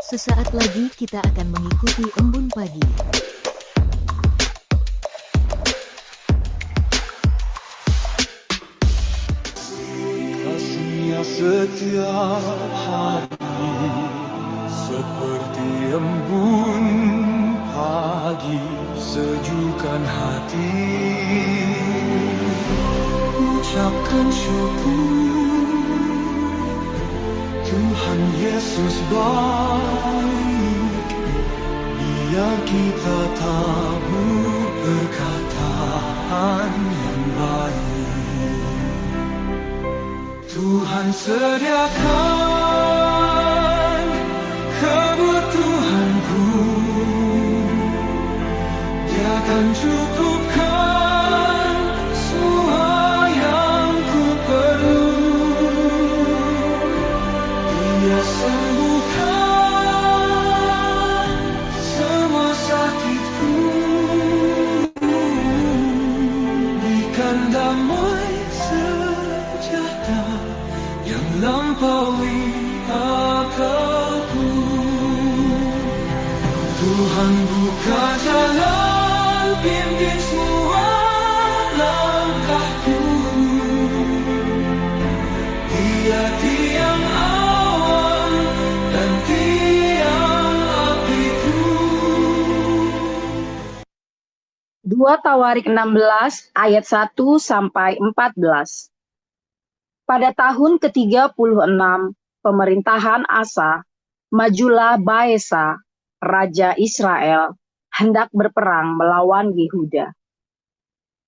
Sesaat lagi kita akan mengikuti embun pagi. Kasihnya setiap hari seperti embun pagi, sejukkan hati. Ucapkan syukur, Tuhan Yesus baik, biar kita tabur perkataan yang baik. Tuhan sediakan kebutuhanku, Dia akan cukupkan semua yang ku perlu. Dia sembuhkan semua sakitku, berikan damai sejahtera yang lampaui akalku. Tuhan buka jalan, pimpin semua langkahku. Dia tiang awan dan tiang apiku. 2 Tawarik 16 ayat 1 sampai 14. Pada tahun ke-36 pemerintahan Asa, majulah Baesa, raja Israel, hendak berperang melawan Yehuda.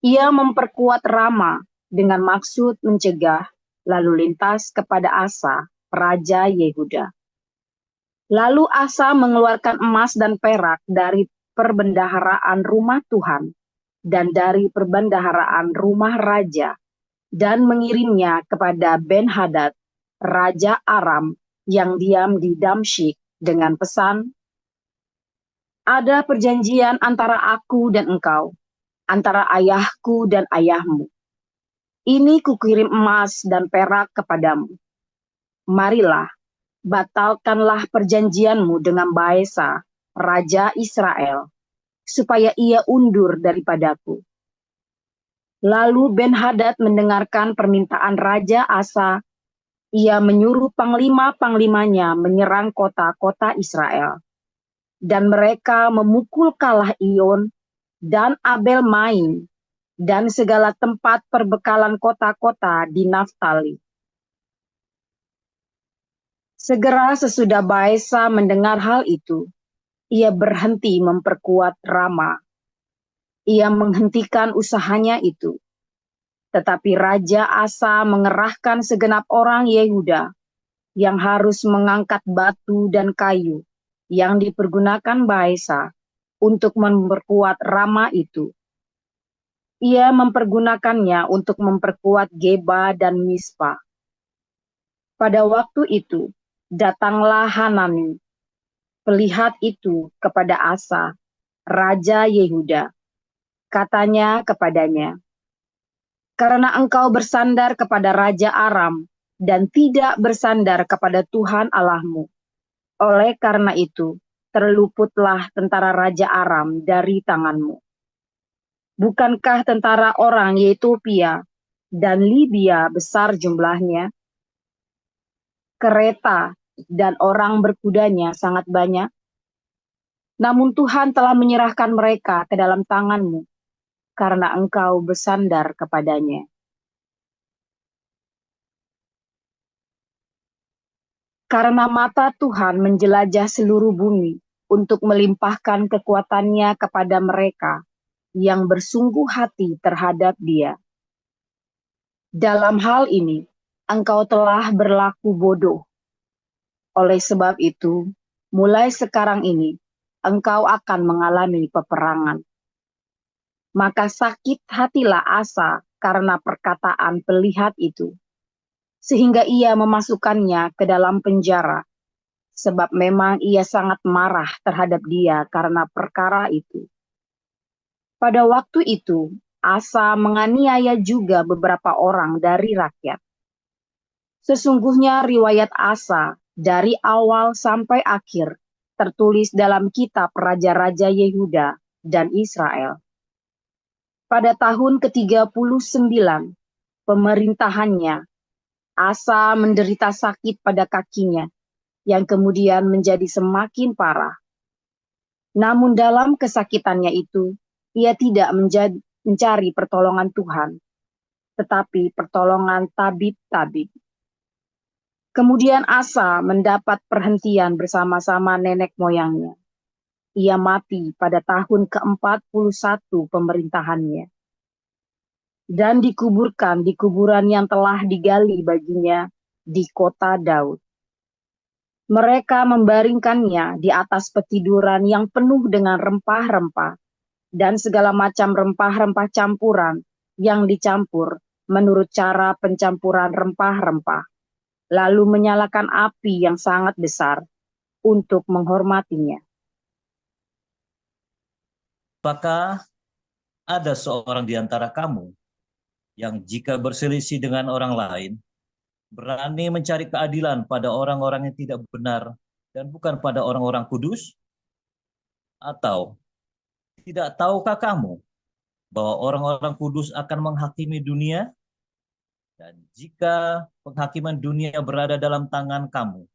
Ia memperkuat Rama dengan maksud mencegah lalu lintas kepada Asa, raja Yehuda. Lalu Asa mengeluarkan emas dan perak dari perbendaharaan rumah Tuhan dan dari perbendaharaan rumah raja, dan mengirimnya kepada Ben-Hadad, raja Aram yang diam di Damsyik dengan pesan, "Ada perjanjian antara aku dan engkau, antara ayahku dan ayahmu. Ini kukirim emas dan perak kepadamu. Marilah, batalkanlah perjanjianmu dengan Baesa, raja Israel, supaya ia undur daripadaku." Lalu Ben-Hadad mendengarkan permintaan Raja Asa. Ia menyuruh panglima-panglimanya menyerang kota-kota Israel. Dan mereka memukul kalah Iyon dan Abel Maim dan segala tempat perbekalan kota-kota di Naftali. Segera sesudah Baesa mendengar hal itu, ia berhenti memperkuat Rama. Ia menghentikan usahanya itu. Tetapi Raja Asa mengerahkan segenap orang Yehuda yang harus mengangkat batu dan kayu yang dipergunakan Baesa untuk memperkuat Rama itu. Ia mempergunakannya untuk memperkuat Geba dan Mispa. Pada waktu itu, datanglah Hanani, pelihat itu, kepada Asa, Raja Yehuda. Katanya kepadanya, "Karena engkau bersandar kepada Raja Aram dan tidak bersandar kepada Tuhan Allahmu, oleh karena itu terluputlah tentara Raja Aram dari tanganmu. Bukankah tentara orang Yetopia dan Libya besar jumlahnya? Kereta dan orang berkudanya sangat banyak. Namun Tuhan telah menyerahkan mereka ke dalam tanganmu, karena engkau bersandar kepadanya." Karena mata Tuhan menjelajah seluruh bumi untuk melimpahkan kekuatannya kepada mereka yang bersungguh hati terhadap Dia. Dalam hal ini, engkau telah berlaku bodoh. Oleh sebab itu, mulai sekarang ini, engkau akan mengalami peperangan. Maka sakit hatilah Asa karena perkataan pelihat itu, sehingga ia memasukkannya ke dalam penjara, sebab memang ia sangat marah terhadap dia karena perkara itu. Pada waktu itu, Asa menganiaya juga beberapa orang dari rakyat. Sesungguhnya riwayat Asa dari awal sampai akhir tertulis dalam kitab Raja-Raja Yehuda dan Israel. Pada tahun ke-39 pemerintahannya, Asa menderita sakit pada kakinya, yang kemudian menjadi semakin parah. Namun dalam kesakitannya itu, ia tidak mencari pertolongan Tuhan, tetapi pertolongan tabib-tabib. Kemudian Asa mendapat perhentian bersama-sama nenek moyangnya. Ia mati pada tahun ke-41 pemerintahannya, dan dikuburkan di kuburan yang telah digali baginya di kota Daud. Mereka membaringkannya di atas petiduran yang penuh dengan rempah-rempah dan segala macam rempah-rempah campuran yang dicampur menurut cara pencampuran rempah-rempah, lalu menyalakan api yang sangat besar untuk menghormatinya. Apakah ada seorang di antara kamu yang jika berselisih dengan orang lain, berani mencari keadilan pada orang-orang yang tidak benar dan bukan pada orang-orang kudus? Atau tidak tahukah kamu bahwa orang-orang kudus akan menghakimi dunia? Dan jika penghakiman dunia berada dalam tangan kamu,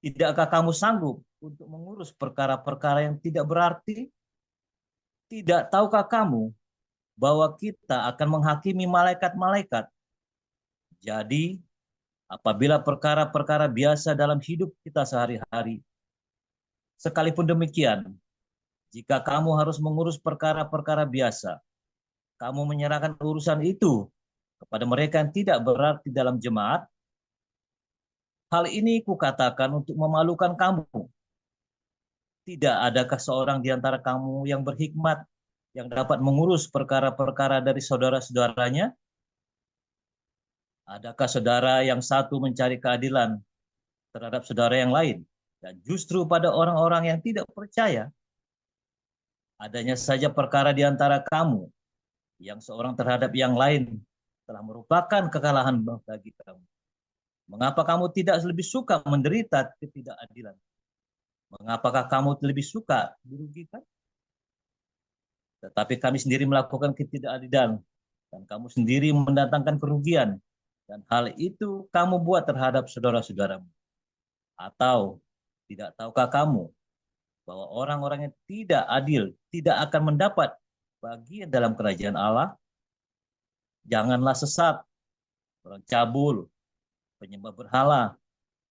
tidakkah kamu sanggup untuk mengurus perkara-perkara yang tidak berarti? Tidak tahukah kamu bahwa kita akan menghakimi malaikat-malaikat? Jadi, apabila perkara-perkara biasa dalam hidup kita sehari-hari, sekalipun demikian, jika kamu harus mengurus perkara-perkara biasa, kamu menyerahkan urusan itu kepada mereka yang tidak berarti dalam jemaat. Hal ini kukatakan untuk memalukan kamu. Tidak adakah seorang di antara kamu yang berhikmat, yang dapat mengurus perkara-perkara dari saudara-saudaranya? Adakah saudara yang satu mencari keadilan terhadap saudara yang lain, dan justru pada orang-orang yang tidak percaya? Adanya saja perkara di antara kamu yang seorang terhadap yang lain telah merupakan kekalahan bagi kamu. Mengapa kamu tidak lebih suka menderita ketidakadilan? Mengapakah kamu lebih suka dirugikan? Tetapi kami sendiri melakukan ketidakadilan, dan kamu sendiri mendatangkan kerugian, dan hal itu kamu buat terhadap saudara-saudaramu. Atau tidak tahukah kamu bahwa orang-orang yang tidak adil tidak akan mendapat bagian dalam kerajaan Allah? Janganlah sesat, orang cabul, penyembah berhala,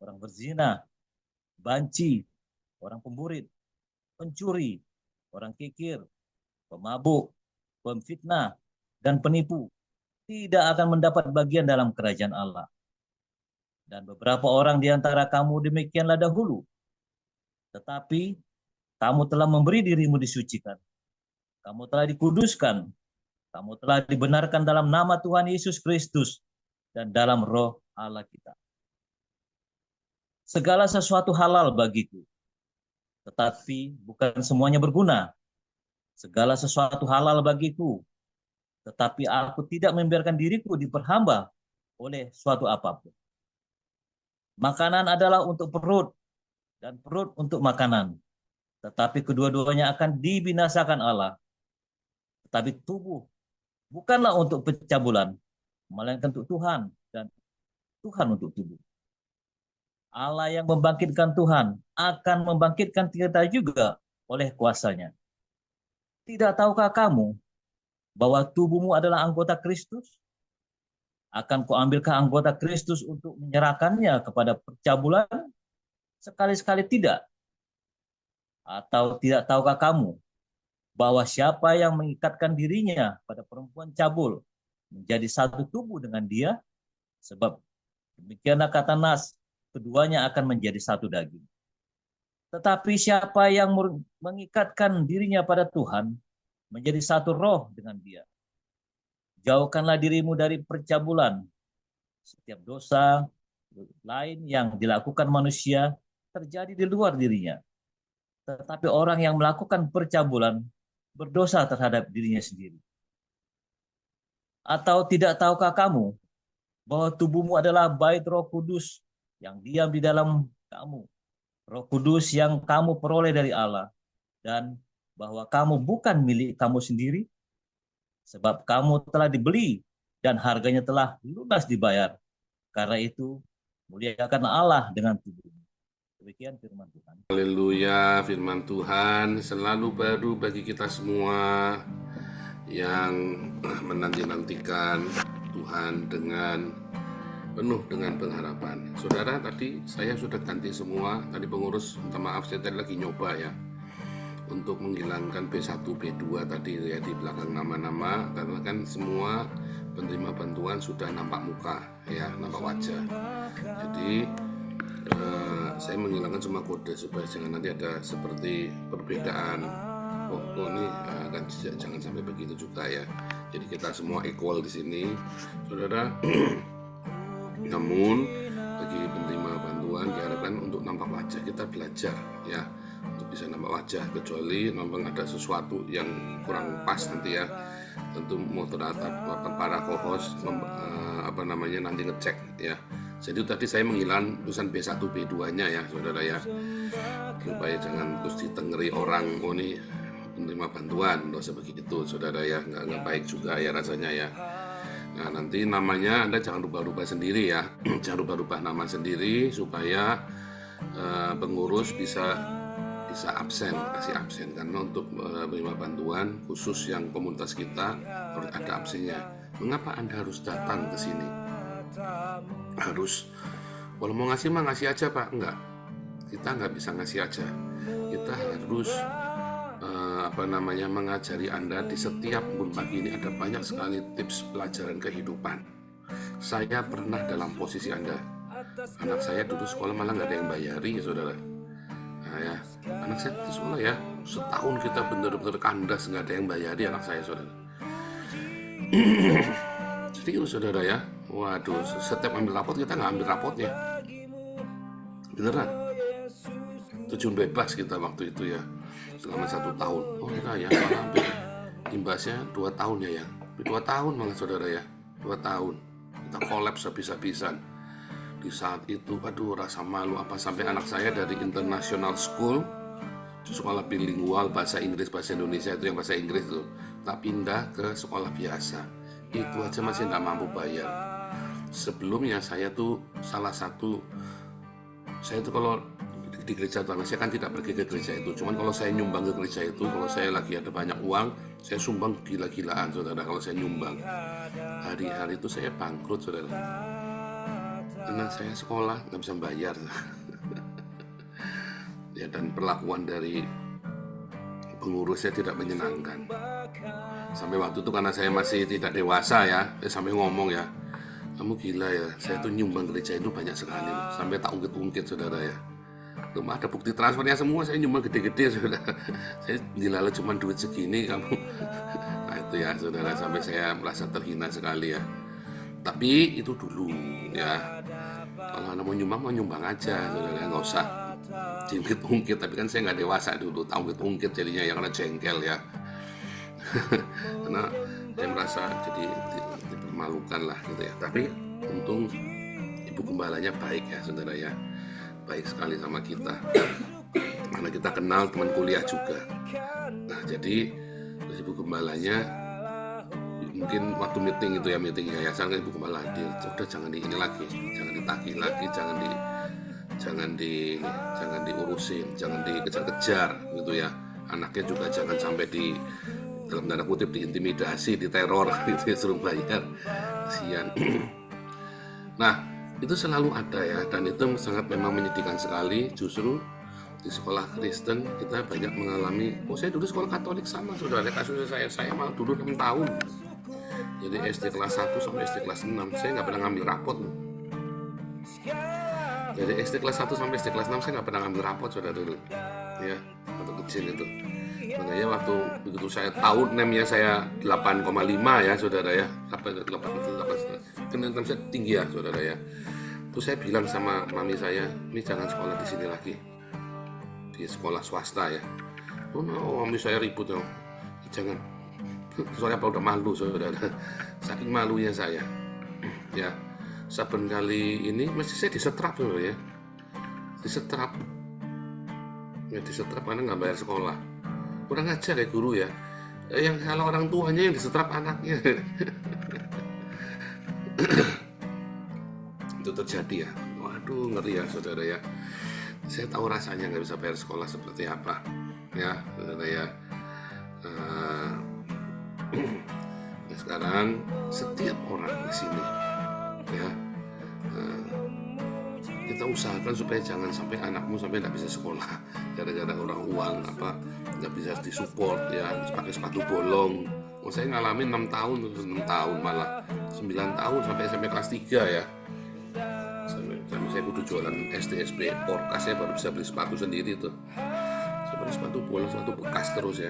orang berzina, banci, orang pemburit, pencuri, orang kikir, pemabuk, pemfitnah, dan penipu tidak akan mendapat bagian dalam kerajaan Allah. Dan beberapa orang di antara kamu demikianlah dahulu, tetapi kamu telah memberi dirimu disucikan, kamu telah dikuduskan, kamu telah dibenarkan dalam nama Tuhan Yesus Kristus dan dalam roh Allah kita. Segala sesuatu halal bagiku, tetapi bukan semuanya berguna. Segala sesuatu halal bagiku, tetapi aku tidak membiarkan diriku diperhamba oleh suatu apapun. Makanan adalah untuk perut, dan perut untuk makanan. Tetapi kedua-duanya akan dibinasakan Allah. Tetapi tubuh bukanlah untuk pencabulan, melainkan untuk Tuhan, dan Tuhan untuk tubuh. Allah yang membangkitkan Tuhan akan membangkitkan kita juga oleh kuasanya. Tidak tahukah kamu bahwa tubuhmu adalah anggota Kristus? Akan kuambilkah anggota Kristus untuk menyerahkannya kepada percabulan? Sekali-sekali tidak. Atau tidak tahukah kamu bahwa siapa yang mengikatkan dirinya pada perempuan cabul menjadi satu tubuh dengan dia? Sebab demikianlah kata Nas, keduanya akan menjadi satu daging. Tetapi siapa yang mengikatkan dirinya pada Tuhan menjadi satu roh dengan dia. Jauhkanlah dirimu dari percabulan. Setiap dosa lain yang dilakukan manusia terjadi di luar dirinya. Tetapi orang yang melakukan percabulan berdosa terhadap dirinya sendiri. Atau tidak tahukah kamu bahwa tubuhmu adalah bait Roh Kudus yang diam di dalam kamu, Roh Kudus yang kamu peroleh dari Allah, dan bahwa kamu bukan milik kamu sendiri, sebab kamu telah dibeli dan harganya telah lunas dibayar. Karena itu, muliakan Allah dengan tubuhmu. Demikian firman Tuhan. Haleluya, firman Tuhan selalu baru bagi kita semua yang menanti-nantikan Tuhan dengan penuh dengan pengharapan. Saudara, tadi saya sudah ganti semua. Tadi pengurus, minta maaf, saya tadi lagi nyoba ya untuk menghilangkan B1, B2 tadi ya di belakang nama-nama, karena kan semua penerima bantuan sudah nampak muka ya, nampak wajah. Jadi saya menghilangkan cuma kode supaya jangan nanti ada seperti perbedaan. Oh ini kan jangan sampai begitu juga ya. Jadi kita semua equal di sini, saudara. Namun bagi penerima bantuan diharapkan untuk nampak wajah, kita belajar ya untuk bisa nampak wajah, kecuali memang ada sesuatu yang kurang pas nanti ya, tentu moderator para co-host nanti ngecek ya. Jadi tadi saya menghilangkan tulisan B1 B2 nya ya saudara ya, supaya jangan terus ditengeri orang, oh ini penerima bantuan, nggak usah begitu saudara ya, nggak baik juga ya rasanya ya. Nah nanti namanya Anda jangan rubah-rubah sendiri ya, jangan rubah-rubah nama sendiri supaya pengurus bisa kasih absen, karena untuk menerima bantuan khusus yang komunitas kita harus ada absennya. Mengapa Anda harus datang ke sini? Harus, kalau mau ngasih mah ngasih aja Pak, enggak, kita nggak bisa ngasih aja, kita harus mengajari Anda. Di setiap embun pagi ini ada banyak sekali tips pelajaran kehidupan. Saya pernah dalam posisi Anda. Anak saya dulu sekolah malah nggak ada yang bayari ya saudara. Nah ya, anak saya di sekolah ya, setahun kita benar-benar kandas, nggak ada yang bayari anak saya saudara. Serius saudara ya. Waduh, setiap ambil rapot kita nggak ambil rapotnya. Beneran. Terjun bebas kita waktu itu ya, selama 1 tahun. Oh enggak ya, hampir imbasnya 2 tahun ya. 2 tahun malah saudara ya, 2 tahun. Kita kolaps habis-habisan. Di saat itu, aduh rasa malu apa, sampai anak saya dari international school, sekolah bilingual bahasa Inggris, bahasa Indonesia itu yang bahasa Inggris tuh, tak pindah ke sekolah biasa. Itu aja masih nggak mampu bayar. Sebelumnya saya tuh saya tuh kalau di gereja Tuhan, saya kan tidak pergi ke gereja itu. Cuman kalau saya nyumbang ke gereja itu, kalau saya lagi ada banyak uang, saya sumbang gila-gilaan saudara. Kalau saya nyumbang, hari-hari itu saya bangkrut saudara. Karena saya sekolah nggak bisa bayar. Ya, dan perlakuan dari pengurusnya tidak menyenangkan. Sampai waktu itu karena saya masih tidak dewasa ya, saya sampai ngomong ya, kamu gila ya, saya tuh nyumbang gereja itu banyak sekali, sampai tak ungkit-ungkit saudara ya. Cuma ada bukti transfernya semua, saya nyumbang gede-gede saudara. Saya dilala cuma duit segini kamu. Nah itu ya saudara, sampai saya merasa terhina sekali ya. Tapi itu dulu ya. Kalau Anda mau nyumbang aja saudara, nggak usah diungkit-ungkit. Tapi kan saya nggak dewasa dulu, tak ungkit-ungkit jadinya ya, karena jengkel ya. Karena saya merasa jadi dipermalukan lah gitu ya. Tapi untung ibu gembalanya baik ya saudara ya, baik sekali sama kita, karena kita kenal teman kuliah juga. Nah jadi ibu gembalanya mungkin waktu meeting yayasan kan, ibu gembala udah jangan ini lagi, jangan ditagih lagi, jangan diurusin, jangan dikejar-kejar gitu ya. Anaknya juga jangan sampai dalam tanda kutip diintimidasi, diteror gitu ya, suruh bayar, kasihan. Nah itu selalu ada ya, dan itu sangat memang menyedihkan sekali. Justru di sekolah Kristen kita banyak mengalami, saya dulu sekolah Katolik sama saudara, kasusnya saya malah dulu 6 tahun. Jadi SD kelas 1 sampai SD kelas 6 saya nggak pernah ngambil rapot. Dari SD kelas 1 sampai SD kelas 6 saya nggak pernah ngambil rapot saudara dulu ya, waktu kecil itu. Makanya waktu begitu saya tahu NEM-nya saya 8,5 ya saudara ya, 8 kan saya tinggi ya saudara ya. Terus saya bilang sama mami saya, ini jangan sekolah di sini lagi, di sekolah swasta ya. Mami saya ribut ya, jangan. Soalnya apa, udah malu saudara, saking malunya saya ya. Saben kali ini mesti saya disetrap saudara ya, disetrap Ya disetrap karena nggak bayar sekolah. Kurang ajar ya guru ya. Yang salah orang tuanya, yang disetrap anaknya. Itu terjadi ya. Waduh, ngeri ya saudara ya. Saya tahu rasanya nggak bisa bayar sekolah seperti apa ya saudara ya. Nah, sekarang setiap orang di sini ya, kita usahakan supaya jangan sampai anakmu sampai nggak bisa sekolah gara-gara orang uang apa nggak bisa disupport ya, pakai sepatu bolong. Saya ngalamin 6 tahun terus 6 tahun malah 9 tahun sampai SMP kelas 3 ya. Saya kudu jualan SD porkas, saya baru bisa beli sepatu sendiri tuh. Saya beli sepatu bolong, sepatu bekas terus ya.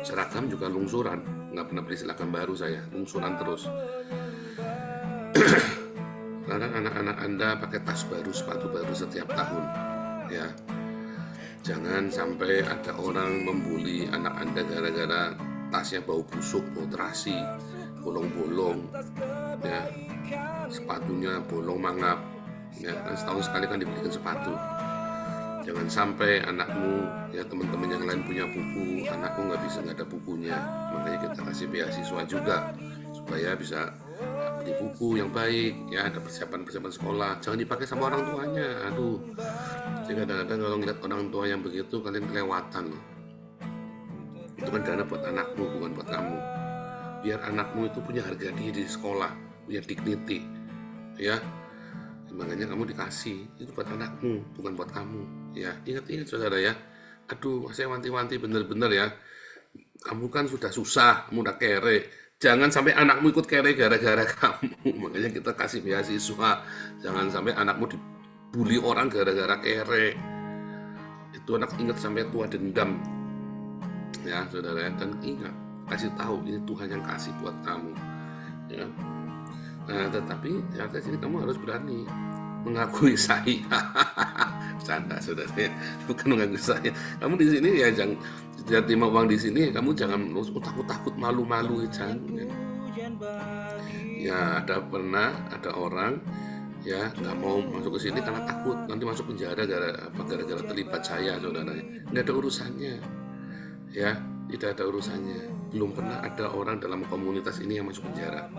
Seragam juga lungsuran, nggak pernah beli seragam baru saya, lungsuran terus. Sekarang anak-anak Anda pakai tas baru, sepatu baru setiap tahun ya. Jangan sampai ada orang membuli anak Anda gara-gara tasnya bau busuk, bau terasi, bolong-bolong ya, sepatunya bolong mangap ya. Setahun sekali kan dibelikan sepatu. Jangan sampai anakmu ya, teman-teman yang lain punya buku, anakmu nggak ada bukunya. Makanya kita kasih beasiswa juga supaya bisa beli buku yang baik ya, ada persiapan sekolah. Jangan dipakai sama orang tuanya. Aduh, jadi kadang-kadang kalau ngeliat orang tua yang begitu kalian kelewatan loh. Itu kan dana buat anakmu, bukan buat kamu. Biar anakmu itu punya harga diri di sekolah, punya dignity ya. Makanya kamu dikasih, itu buat anakmu, bukan buat kamu ya. Ingat-ingat saudara ya. Aduh, saya wanti-wanti bener-bener ya. Kamu kan sudah susah, kamu udah kere. Jangan sampai anakmu ikut kere gara-gara kamu. Makanya kita kasih beasiswa. Jangan sampai anakmu dibully orang gara-gara kere. Itu anak ingat sampai tua dendam ya saudara. Dan ingat, kasih tahu ini Tuhan yang kasih buat kamu ya. Nah, tetapi ya, di sini kamu harus berani mengakui saya. Canda saudara, bukan mengakui saya. Kamu di sini ya jangan terima uang di sini. Kamu jangan takut malu-malu, jangan. Ya ada orang ya nggak mau masuk ke sini karena takut nanti masuk penjara gara-gara terlibat saya, saudara. Nggak ada urusannya, ya tidak ada urusannya. Belum pernah ada orang dalam komunitas ini yang masuk penjara.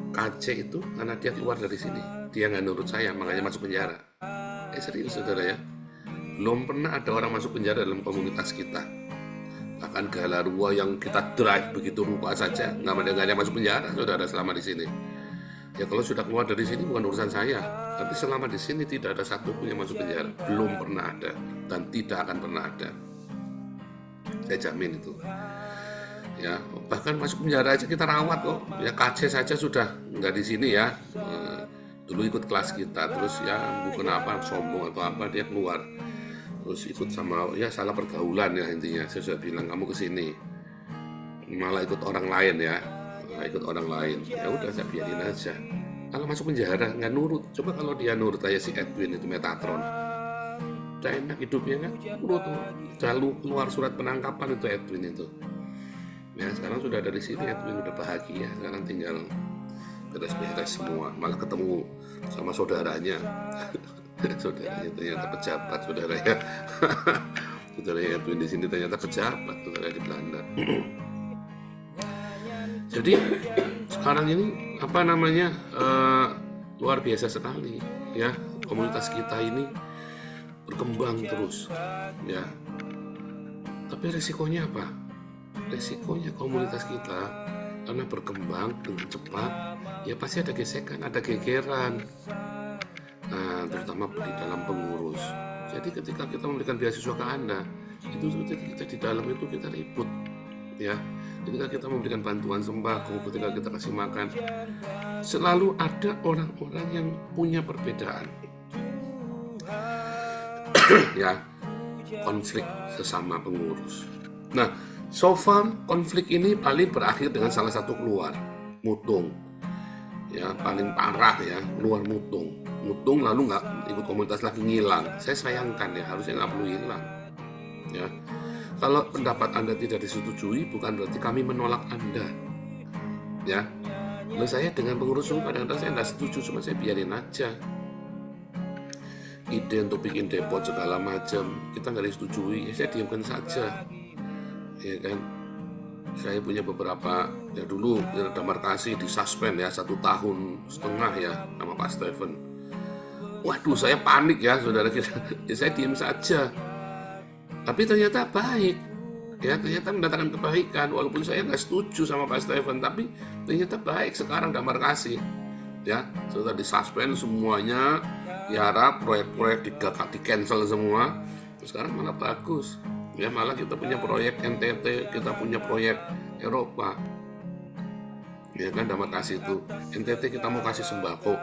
KC itu karena dia keluar dari sini, dia nggak nurut saya, makanya masuk penjara. Serius saudara ya, belum pernah ada orang masuk penjara dalam komunitas kita. Bahkan Galarua yang kita drive begitu rupa saja, nggak ada yang masuk penjara saudara selama di sini. Ya kalau sudah keluar dari sini bukan urusan saya, tapi selama di sini tidak ada satupun yang masuk penjara, belum pernah ada dan tidak akan pernah ada. Saya jamin itu. Ya bahkan masuk penjara aja kita rawat kok. Ya KC saja sudah nggak di sini ya. Dulu ikut kelas kita, terus ya bukan apa sombong atau apa dia keluar. Terus ikut sama ya salah pergaulan ya intinya. Saya sudah bilang kamu kesini, malah ikut orang lain ya, ikut orang lain. Ya udah saya biarin aja. Kalau masuk penjara nggak nurut. Coba kalau dia nurut aja si Edwin itu Metatron. Udah enak hidupnya kan, nurut tuh. Lalu keluar surat penangkapan itu Edwin itu. Ya sekarang sudah dari sini Edwin udah bahagia, sekarang tinggal beres-beres semua, malah ketemu sama saudaranya. Saudaranya ternyata pejabat saudara ya. Saudara Edwin di sini ternyata pejabat saudara di Belanda. Jadi sekarang ini apa namanya luar biasa sekali ya, komunitas kita ini berkembang terus ya. Tapi resikonya apa? Resikonya komunitas kita karena berkembang dengan cepat, ya pasti ada gesekan, ada gegeran. Nah, terutama di dalam pengurus. Jadi ketika kita memberikan beasiswa ke Anda, itu kita di dalam itu kita ribut, ya. Ketika kita memberikan bantuan sembako, ketika kita kasih makan, selalu ada orang-orang yang punya perbedaan, ya, konflik sesama pengurus. Nah, so far konflik ini paling berakhir dengan salah satu keluar mutung, ya paling parah ya, keluar mutung lalu nggak ikut komunitas lagi, ngilang. Saya sayangkan ya, harusnya nggak perlu hilang ya. Kalau pendapat Anda tidak disetujui bukan berarti kami menolak Anda ya. Lalu saya dengan pengurus kadang-kadang saya nggak setuju, cuma saya biarin aja ide untuk bikin depot segala macam, kita nggak disetujui, ya saya diamkan saja, ya kan. Saya punya beberapa, ya dulu ada markasi disuspend ya 1,5 tahun ya sama Pak Stephen. Waduh, saya panik ya saudara kita. Ya, saya diam saja, tapi ternyata baik, ya ternyata mendatangkan kebaikan. Walaupun saya nggak setuju sama Pak Stephen, tapi ternyata baik. Sekarang ada markasi, ya sudah disuspend semuanya, ya harap proyek-proyek di cancel semua. Terus sekarang malah bagus. Ya malah kita punya proyek NTT, kita punya proyek Eropa, ya kan. Dalam kasih itu NTT kita mau kasih sembako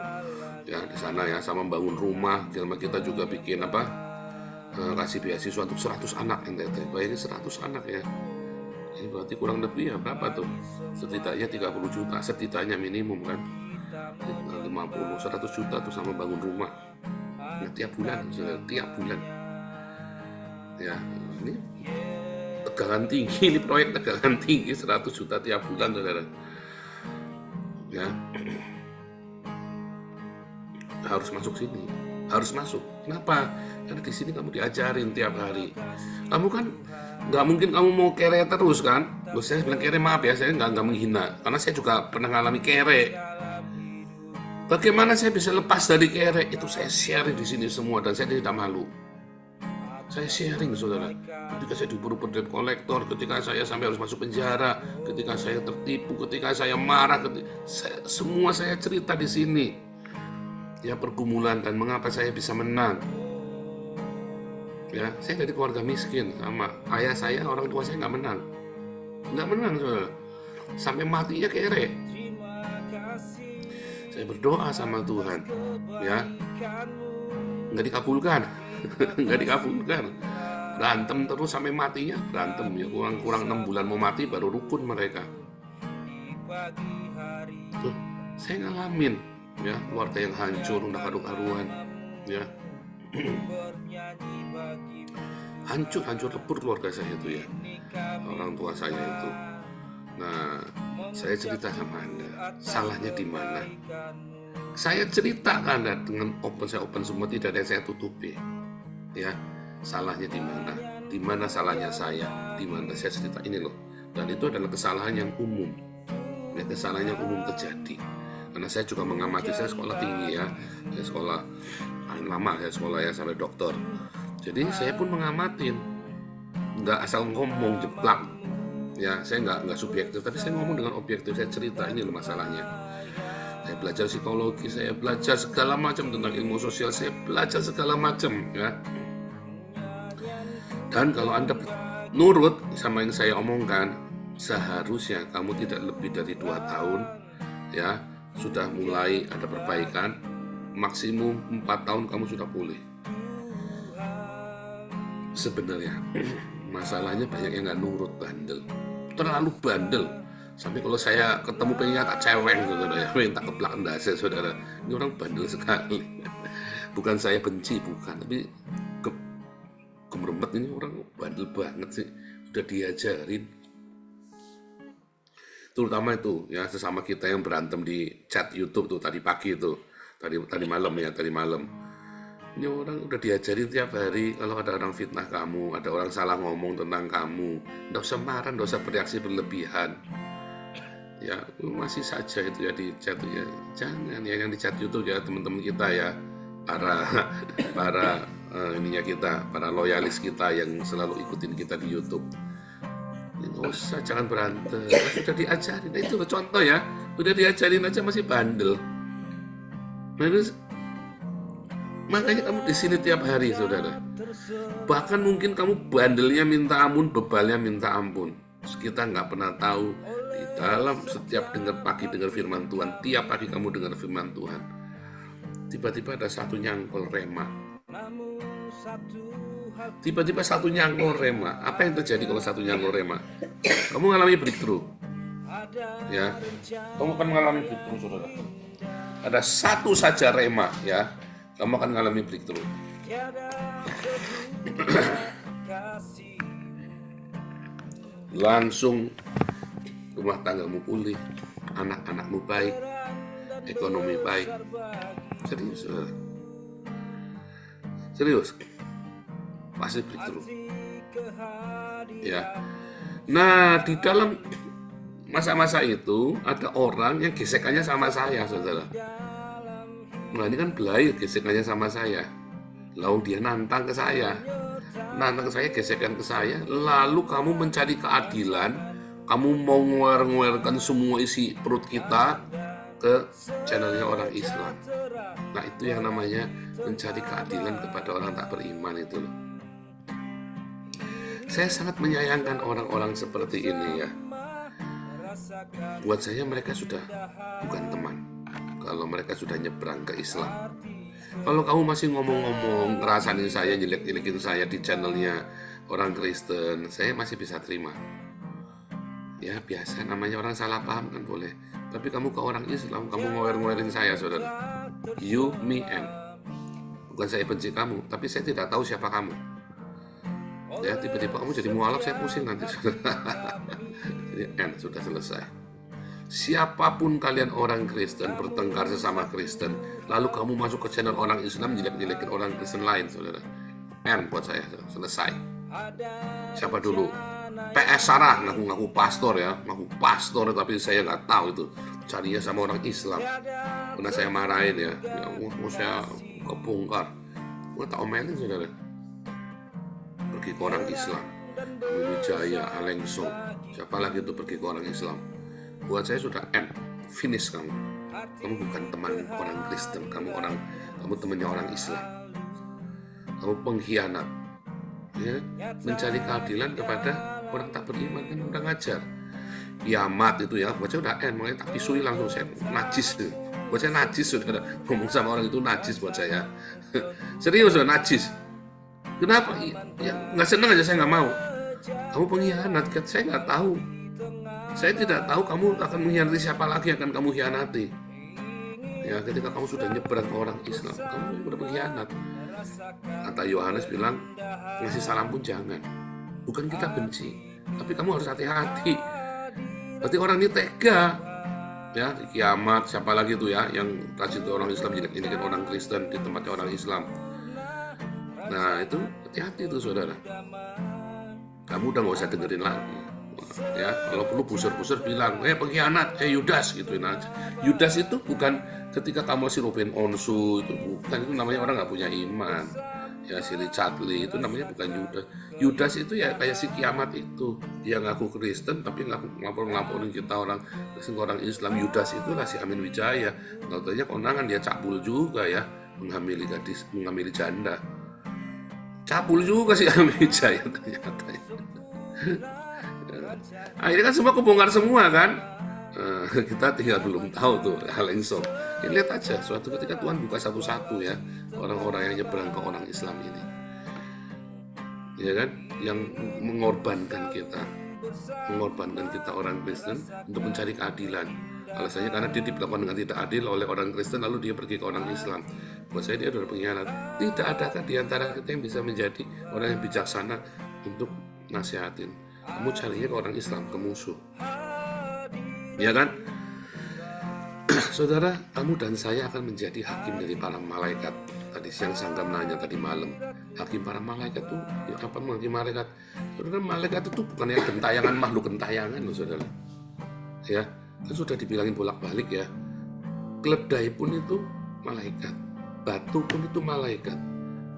ya di sana ya, sama bangun rumah. Kita juga bikin kasih beasiswa untuk 100 anak NTT. Bayangin 100 anak ya, ini berarti kurang lebih ya berapa tuh, setidaknya 30 juta setidaknya minimum kan, 100 juta tuh sama bangun rumah ya, tiap bulan ya. Ini tegangan tinggi, ini proyek tegangan tinggi, 100 juta tiap bulan saudara ya. Harus masuk sini, harus masuk. Kenapa? Karena di sini kamu diajarin tiap hari. Kamu kan nggak mungkin kamu mau kere terus kan. Saya bilang kere, maaf ya, saya nggak menghina, karena saya juga pernah mengalami kere. Bagaimana saya bisa lepas dari kere itu, saya sharing di sini semua dan saya tidak malu. Saya sharing saudara, ketika saya diburu debt kolektor, ketika saya sampai harus masuk penjara, ketika saya tertipu, ketika saya marah, semua saya cerita di sini. Ya, pergumulan dan mengapa saya bisa menang. Ya, saya dari keluarga miskin, sama ayah saya, orang tua saya nggak menang saudara. Sampai matinya kere. Saya berdoa sama Tuhan, ya nggak dikabulkan. Nggak dikabulkan, berantem terus sampai matinya berantem ya, kurang 6 bulan mau mati baru rukun mereka. Tuh, saya ngalamin ya, keluarga yang hancur, udah karu-karuan ya. hancur lebur keluarga saya itu ya, orang tua saya itu. Nah, saya cerita sama Anda, salahnya di mana? Saya ceritakan Anda dengan saya open semua, tidak ada yang saya tutupi. Ya, salahnya di mana? Di mana salahnya saya? Di mana saya cerita ini loh. Dan itu adalah kesalahan yang umum. Ya, kesalahan yang umum terjadi. Karena saya juga mengamati, saya sekolah tinggi ya. Saya sekolah lama, saya sekolah ya sampai doktor. Jadi saya pun mengamatin. Nggak asal ngomong jeplak. Ya, saya nggak subjektif, tapi saya ngomong dengan objektif. Saya cerita ini loh masalahnya. Saya belajar psikologi, saya belajar segala macam tentang ilmu sosial, saya belajar segala macam ya. Dan kalau Anda nurut sama yang saya omongkan, seharusnya kamu tidak lebih dari 2 tahun ya, sudah mulai ada perbaikan. Maksimum 4 tahun kamu sudah pulih. Sebenarnya masalahnya banyak yang nggak nurut, bandel, terlalu bandel. Sampai kalau saya ketemu pengen tak cewek saudara ya, minta keplak ndase saudara. Ini orang bandel sekali. Bukan saya benci, bukan, tapi kemerempet, ini orang bandel banget sih. Udah diajarin. Terutama itu ya, sesama kita yang berantem di chat YouTube tuh tadi pagi itu. Tadi malam. Ini orang udah diajarin tiap hari, kalau ada orang fitnah kamu, ada orang salah ngomong tentang kamu, nggak usah marah, nggak usah bereaksi berlebihan. Ya, masih saja itu ya di chat ya. Jangan ya yang di chat YouTube ya, teman-teman kita ya, para ininya kita, para loyalis kita yang selalu ikutin kita di YouTube. Nggak usah, jangan berantem. Sudah diajarin. Nah, itu contoh ya, udah diajarin aja masih bandel. Makanya kamu di sini tiap hari, saudara. Bahkan mungkin kamu bandelnya minta ampun, bebalnya minta ampun. Terus kita nggak pernah tahu di dalam setiap pagi dengar firman Tuhan, tiap pagi kamu dengar firman Tuhan, tiba-tiba ada satu nyangkol rema. Tiba-tiba satu nyangkol rema. Apa yang terjadi kalau satu nyangkol rema? Kamu mengalami breakthrough. Ya, kamu akan mengalami breakthrough, saudara. Ada satu saja rema, ya, kamu akan mengalami breakthrough. Langsung rumah tanggamu pulih, anak-anakmu baik, ekonomi baik. Serius, saudara. Serius, pasti breakthrough. Ya. Nah, di dalam masa-masa itu ada orang yang gesekannya sama saya, saudara. Nah, ini kan Blair gesekannya sama saya. Lalu dia nantang ke saya, gesekan ke saya. Lalu kamu mencari keadilan, kamu mau ngeluarkan semua isi perut kita ke channelnya orang Islam. Nah, itu yang namanya mencari keadilan kepada orang tak beriman itu loh. Saya sangat menyayangkan orang-orang seperti ini ya. Buat saya mereka sudah bukan teman kalau mereka sudah nyebrang ke Islam. Kalau kamu masih ngomong-ngomong, ngerasain saya, jelek-jelekin saya di channelnya orang Kristen, saya masih bisa terima. Ya biasa, namanya orang salah paham kan boleh. Tapi kamu ke orang Islam, kamu ngower-ngowerin saya, saudara. You, me, and. Bukan saya benci kamu, tapi saya tidak tahu siapa kamu. Ya tiba-tiba kamu jadi mualaf, saya pusing nanti, saudara. Jadi and, sudah selesai. Siapapun kalian orang Kristen, bertengkar sesama Kristen, lalu kamu masuk ke channel orang Islam, jelek-jelekin orang Kristen lain, saudara. And buat saya, selesai. Siapa dulu? PS Sarah ngaku pastor ya, ngaku pastor, tapi saya nggak tahu itu carinya sama orang Islam. Pernah saya marahin ya saya kebongkar, gue tak omelin, saudara. Pergi ke orang Islam, Wijaya, Alengso, siapa lagi itu pergi ke orang Islam. Buat saya sudah end, finish kamu. Kamu bukan teman orang Kristen, kamu temannya orang Islam. Kamu pengkhianat. Ya, mencari keadilan kepada orang tak beriman kan udah ngajar. Kiamat itu ya, buat saya udah end, makanya tak pisui langsung, saya najis. Buat saya najis, saudara. Ngomong sama orang itu najis buat saya. Serius, saudara, najis. Kenapa? Ya, nggak senang aja, saya nggak mau. Kamu pengkhianat, kan saya nggak tahu. Saya tidak tahu kamu akan mengkhianati siapa lagi yang akan kamu khianati. Ya, ketika kamu sudah nyebrang ke orang Islam, kamu sudah berkhianat. Kata Yohanes bilang, ngasih salam pun jangan. Bukan kita benci, tapi kamu harus hati-hati. Berarti orang ini tega. Ya, di kiamat siapa lagi itu ya yang rajin ke orang Islam, jelek-jelekin orang Kristen di tempatnya orang Islam. Nah, itu hati-hati itu, saudara. Kamu udah nggak usah dengerin lagi. Ya, kalau perlu busur-busur bilang, pengkhianat, Yudas gituin aja. Yudas itu bukan ketika kamu si Ruben Onsu, itu bukan, itu namanya orang nggak punya iman. Ya, si Richard Lee itu namanya bukan Yudas. Yudas itu ya kayak si kiamat itu, dia ngaku Kristen tapi ngelaporin kita orang Kristen, orang Islam. Yudas itu lah si Amin Wijaya. Katanya konangan dia cabul juga ya, menghamili janda. Cabul juga si Amin Wijaya ternyata. Akhirnya kan semua kebongkar semua kan. Kita tinggal belum tahu tuh hal yang sok. Ya, lihat aja suatu ketika Tuhan buka satu-satu ya orang-orang yang nyebrang ke orang Islam ini, ya kan, yang mengorbankan kita orang Kristen untuk mencari keadilan. Alasannya karena dia diperlakukan dengan tidak adil oleh orang Kristen, lalu dia pergi ke orang Islam. Buat saya dia adalah pengkhianat. Tidak adakah di antara kita yang bisa menjadi orang yang bijaksana untuk nasihatin? Kamu carinya ke orang Islam, ke musuh. Ya kan? Saudara, kamu dan saya akan menjadi hakim dari para malaikat. Tadi siang Sanggam nanya tadi malam, hakim para malaikat itu ya apa hakim malaikat? Saudara, malaikat itu bukan yang gentayangan, makhluk gentayangan loh, saudara. Ya, kan sudah dibilangin bolak-balik ya. Keledai pun itu malaikat, batu pun itu malaikat,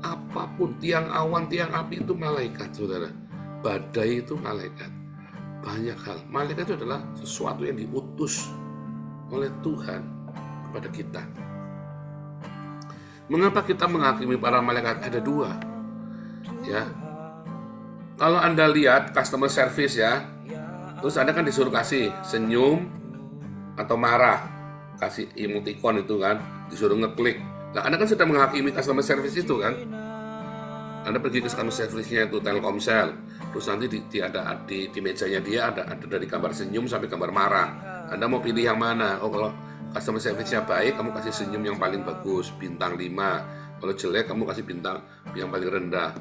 apapun, tiang awan, tiang api itu malaikat, saudara. Badai itu malaikat. Banyak hal. Malaikat itu adalah sesuatu yang diutus oleh Tuhan kepada kita. Mengapa kita menghakimi para malaikat? Ada dua. Ya. Kalau Anda lihat customer service ya, terus Anda kan disuruh kasih senyum atau marah, kasih emoticon itu kan, disuruh ngeklik. Nah, Anda kan sudah menghakimi customer service itu kan. Anda pergi ke customer service-nya itu Telkomsel, terus nanti di mejanya dia ada dari gambar senyum sampai gambar marah. Anda mau pilih yang mana? Oh, kalau customer service-nya baik, kamu kasih senyum yang paling bagus, bintang 5. Kalau jelek, kamu kasih bintang yang paling rendah.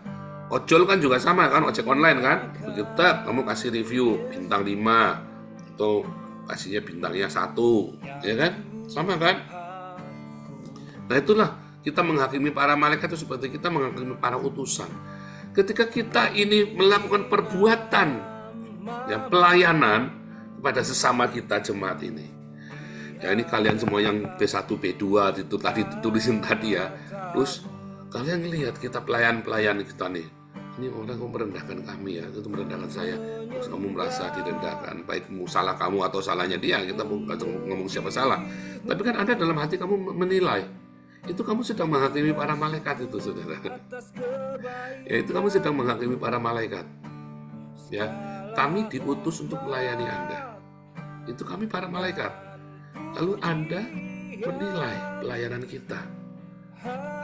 Ojol kan juga sama kan, ojek online kan. Begitu, kamu kasih review bintang 5 atau kasihnya bintangnya 1, ya kan? Sama kan? Nah itulah Kita menghakimi para malaikat itu seperti kita menghakimi para utusan. Ketika kita ini melakukan perbuatan pelayanan kepada sesama kita jemaat ini. Ya, ini kalian semua yang B1, B2 itu tadi ditulisin tadi ya. Terus kalian lihat kita pelayan kita nih. Ini orang kok merendahkan kami ya, itu merendahkan saya. Terus kamu merasa direndahkan, baik salah kamu atau salahnya dia. Kita bukan ngomong siapa salah. Tapi kan ada dalam hati kamu menilai. Itu kamu sedang menghakimi para malaikat itu, saudara. Ya, itu kamu sedang menghakimi para malaikat. Ya, kami diutus untuk melayani Anda. Itu kami para malaikat. Lalu Anda menilai pelayanan kita.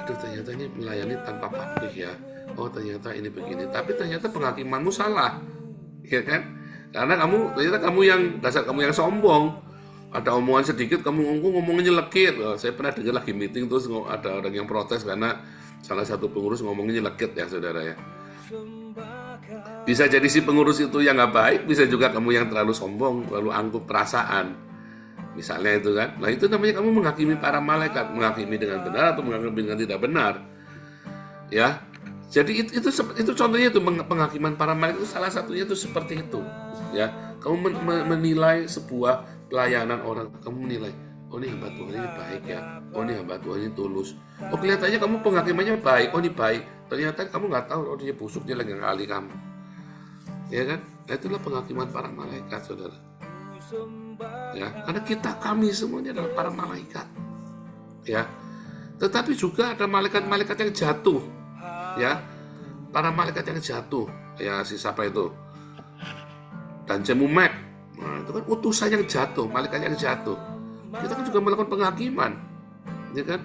Aduh, ternyata ini melayani tanpa pamrih ya. Oh, ternyata ini begini. Tapi ternyata penghakimanmu salah, ya kan? Karena ternyata kamu yang dasar kamu yang sombong. Ada omongan sedikit, kamu ngomongnya nyelekit. Oh, saya pernah dengar lagi meeting terus ada orang yang protes karena salah satu pengurus ngomongnya nyelekit ya, saudara ya. Bisa jadi si pengurus itu yang nggak baik, bisa juga kamu yang terlalu sombong, terlalu angkuh perasaan. Misalnya itu kan. Nah, itu namanya kamu menghakimi para malaikat, menghakimi dengan benar atau menghakimi dengan tidak benar. Ya. Jadi itu contohnya itu penghakiman para malaikat itu salah satunya itu seperti itu. Ya. Kamu menilai sebuah pelayanan orang, kamu menilai, oh ini hamba Tuhan ini baik ya, oh ini hamba Tuhan ini tulus. Oh kelihatannya kamu penghakimannya baik, oh ini baik. Ternyata kamu nggak tahu, oh dia busuk, dia lagi ngali kamu. Ya kan? Nah, itulah penghakiman para malaikat, saudara. Ya, karena kami semuanya adalah para malaikat. Ya. Tetapi juga ada malaikat-malaikat yang jatuh. Ya. Para malaikat yang jatuh. Ya, si siapa itu? Dan Cemumek. Nah, itu kan utusan yang jatuh, malaikat yang jatuh. Kita kan juga melakukan penghakiman. Ya kan?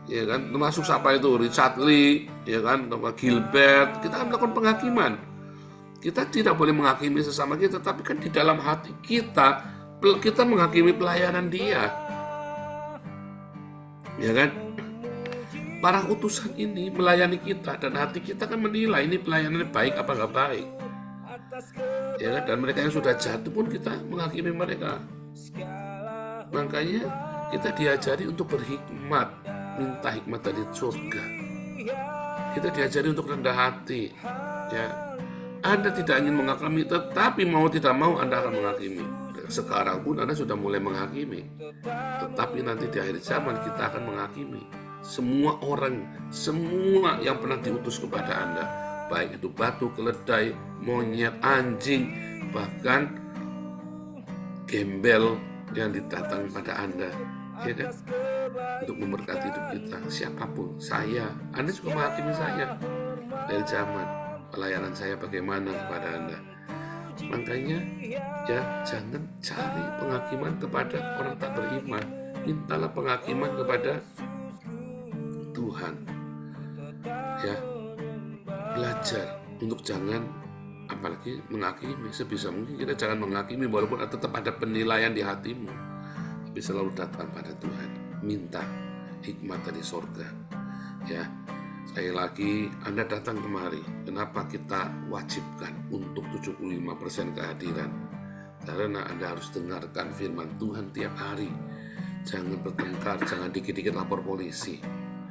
Ya kan, termasuk siapa itu? Richard Lee, ya kan, Gilbert. Kita kan melakukan penghakiman. Kita tidak boleh menghakimi sesama kita, tapi kan di dalam hati kita menghakimi pelayanan dia. Ya kan? Para utusan ini melayani kita dan hati kita kan menilai ini pelayanannya baik apa nggak baik. Ya kan? Dan mereka yang sudah jatuh pun kita menghakimi mereka. Makanya kita diajari untuk berhikmat, minta hikmat dari surga. Kita diajari untuk rendah hati. Ya. Anda tidak ingin menghakimi, tetapi mau tidak mau Anda akan menghakimi. Sekarang pun Anda sudah mulai menghakimi. Tetapi nanti di akhir zaman kita akan menghakimi. Semua orang, semua yang pernah diutus kepada Anda, baik itu batu, keledai, monyet, anjing, bahkan gembel yang didatangi pada Anda, ya kan? Untuk memberkati hidup kita, siapapun, saya, Anda juga menghakimi saya dari zaman. Pelayanan saya bagaimana kepada Anda. Makanya ya jangan cari penghakiman kepada orang tak beriman. Mintalah penghakiman kepada Tuhan. Ya, belajar untuk jangan apalagi menghakimi. Sebisa mungkin kita jangan menghakimi walaupun tetap ada penilaian di hatimu. Tapi selalu datang pada Tuhan. Minta hikmat dari surga. Ya. Sekali lagi, Anda datang kemari. Kenapa kita wajibkan untuk 75% kehadiran? Karena Anda harus dengarkan firman Tuhan tiap hari. Jangan bertengkar, jangan dikit-dikit lapor polisi.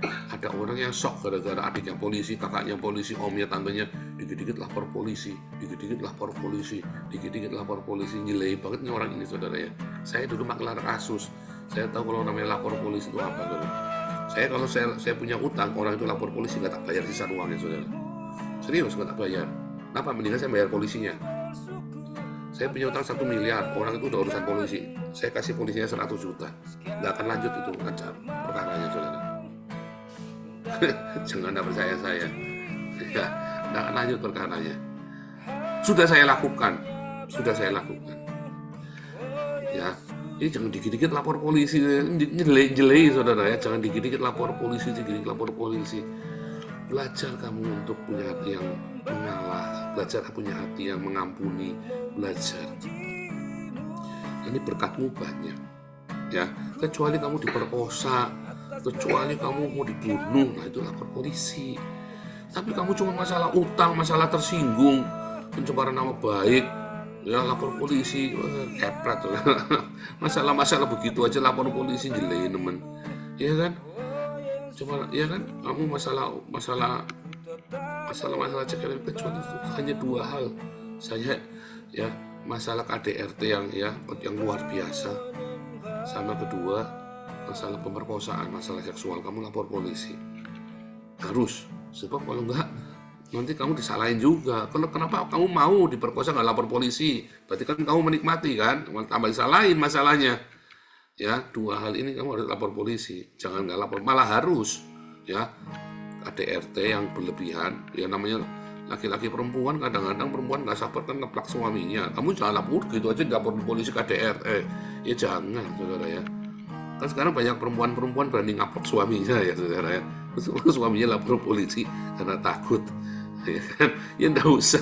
Ada orang yang sok gara-gara adiknya polisi, kakaknya polisi, omnya, tantenya, dikit-dikit lapor polisi, dikit-dikit lapor polisi, dikit-dikit lapor polisi. Nyilai banget nih orang ini, saudara ya. Saya dulu maklar kasus. Saya tahu kalau namanya lapor polisi itu apa, saudara. Kalau saya punya utang, orang itu lapor polisi nggak tak bayar sisa uangnya, saudara. Serius nggak tak bayar. Kenapa? Mendingan saya bayar polisinya. Saya punya utang 1 miliar, orang itu udah urusan polisi. Saya kasih polisinya 100 juta. Nggak akan lanjut itu perkaranya, saudara. Jangan Anda percaya saya. Ya, nggak akan lanjut perkaranya. Sudah saya lakukan. Ya. Ini jangan dikit-dikit lapor polisi, jelek saudara ya. Jangan dikit-dikit lapor polisi, Belajar kamu untuk punya hati yang mengalah, belajar punya hati yang mengampuni, belajar. Ini berkatmu banyak, ya. Kecuali kamu diperkosa, kecuali kamu mau dibunuh, nah itu lapor polisi. Tapi kamu cuma masalah utang, masalah tersinggung, pencemaran nama baik, ya lapor polisi. Kepret masalah-masalah begitu aja lapor polisi, jelek teman, ya kan? Coba ya kan, kamu masalah CKRM kecuali itu hanya dua hal. Saya ya masalah KDRT yang luar biasa, sama kedua masalah pemerkosaan, masalah seksual, kamu lapor polisi. Harus, sebab kalau enggak nanti kamu disalahin juga. Kenapa kamu mau diperkosa nggak lapor polisi? Berarti kan kamu menikmati kan, tambah disalahin masalahnya. Ya, dua hal ini kamu harus lapor polisi. Jangan nggak lapor, malah harus. Ya, KDRT yang berlebihan, ya namanya laki-laki perempuan, kadang-kadang perempuan nggak sabar kan ngeplak suaminya. Kamu jangan lapor gitu aja lapor polisi KDRT. Ya jangan, saudara ya. Kan sekarang banyak perempuan berani ngaplok suaminya ya saudara ya. Terus suaminya lapor polisi karena takut. Ya kan? Ya enggak usah.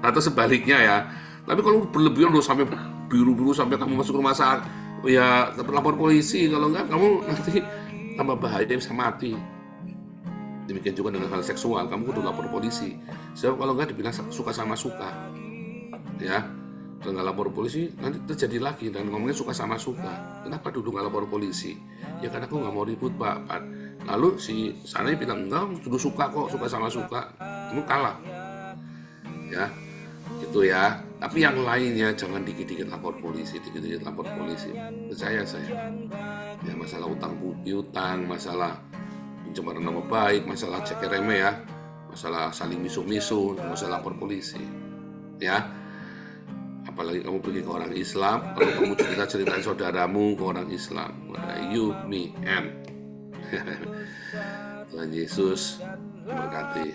Atau sebaliknya ya. Tapi kalau berlebihan udah sampai biru-biru sampai kamu masuk rumah sakit, ya lapor polisi. Kalau enggak kamu nanti tambah bahaya, bisa mati. Demikian juga dengan hal seksual, kamu kudu lapor polisi. Sebab kalau enggak dibilang suka sama suka. Ya. Kalau nggak lapor polisi nanti terjadi lagi dan ngomongnya suka sama suka. Kenapa dulu nggak lapor polisi? Ya karena aku nggak mau ribut Pak. Lalu si sana bilang enggak, dulu suka kok, suka sama suka. Kamu kalah. Ya, itu ya. Tapi yang lainnya jangan dikit-dikit lapor polisi, dikit-dikit lapor polisi. Percaya saya. Ya masalah utang, masalah pencemaran nama baik, masalah CKRM ya, masalah saling misu-misu, masalah lapor polisi. Ya. Apalagi kamu pergi ke orang Islam, kalau kamu ceritain saudaramu ke orang Islam, you, me, and Tuhan Yesus memberkati.